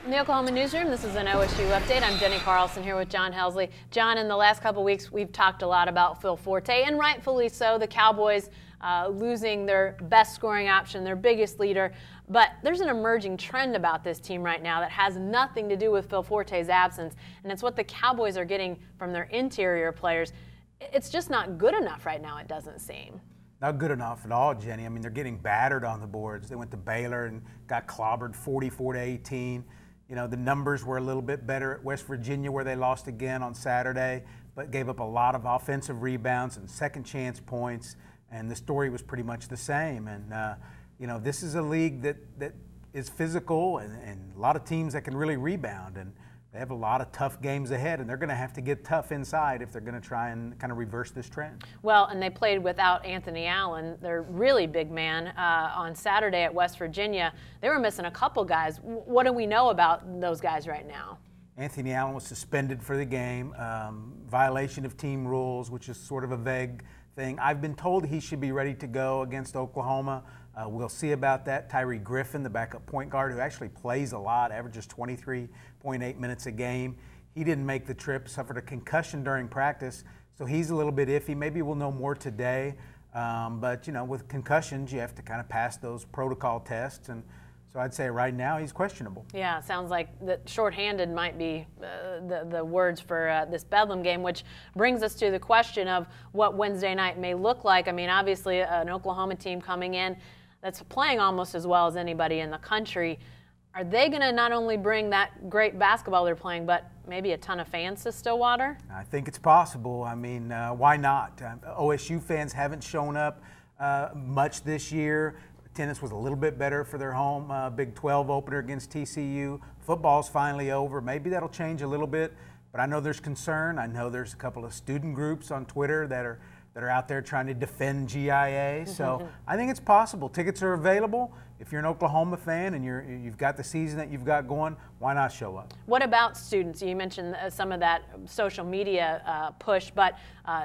In the Oklahoma newsroom, this is an OSU update. I'm Jenny Carlson here with John Helsley. John, in the last couple weeks, we've talked a lot about Phil Forte, and rightfully so. The Cowboys losing their best scoring option, their biggest leader. But there's an emerging trend about this team right now that has nothing to do with Phil Forte's absence, and it's what the Cowboys are getting from their interior players. It's just not good enough right now, it doesn't seem. Not good enough at all, Jenny. I mean, they're getting battered on the boards. They went to Baylor and got clobbered 44-18. You know, the numbers were a little bit better at West Virginia, where they lost again on Saturday, but gave up a lot of offensive rebounds and second chance points, and the story was pretty much the same. And, you know, this is a league that is physical and a lot of teams that can really rebound, and they have a lot of tough games ahead, and they're going to have to get tough inside if they're going to try and kind of reverse this trend. Well, and they played without Anthony Allen, their really big man, on Saturday at West Virginia. They were missing a couple guys. What do we know about those guys right now? Anthony Allen was suspended for the game, violation of team rules, which is sort of a vague thing. I've been told he should be ready to go against Oklahoma. We'll see about that. Tyree Griffin, the backup point guard, who actually plays a lot, averages 23.8 minutes a game. He didn't make the trip, suffered a concussion during practice, so he's a little bit iffy. Maybe we'll know more today. But, you know, with concussions, you have to kind of pass those protocol tests. And so I'd say right now he's questionable. Yeah, sounds like that shorthanded might be the words for this Bedlam game, which brings us to the question of what Wednesday night may look like. I mean, obviously an Oklahoma team coming in that's playing almost as well as anybody in the country. Are they going to not only bring that great basketball they're playing, but maybe a ton of fans to Stillwater? I think it's possible. I mean, why not? OSU fans haven't shown up much this year. Attendance was a little bit better for their home Big 12 opener against TCU. Football's finally over. Maybe that'll change a little bit, but I know there's concern. I know there's a couple of student groups on Twitter that are out there trying to defend GIA. So I think it's possible. Tickets are available. If you're an Oklahoma fan and you've got the season that you've got going, why not show up? What about students? You mentioned some of that social media push, but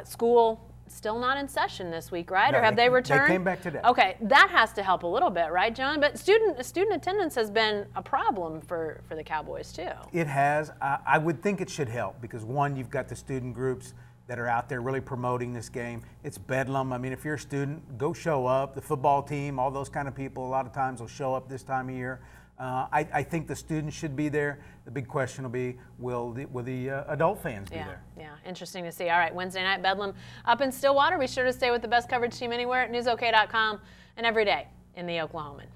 school still not in session this week, right? No, or have they returned? They came back today. Okay, that has to help a little bit, right, John? But student attendance has been a problem for the Cowboys too. It has. I would think it should help because, one, you've got the student groups that are out there really promoting this game. It's Bedlam. I mean, if you're a student, go show up. The football team, all those kind of people, a lot of times will show up this time of year. I think the students should be there. The big question will be, will the adult fans be there? Yeah, interesting to see. All right, Wednesday night Bedlam up in Stillwater. Be sure to stay with the best coverage team anywhere at newsok.com and every day in the Oklahoman.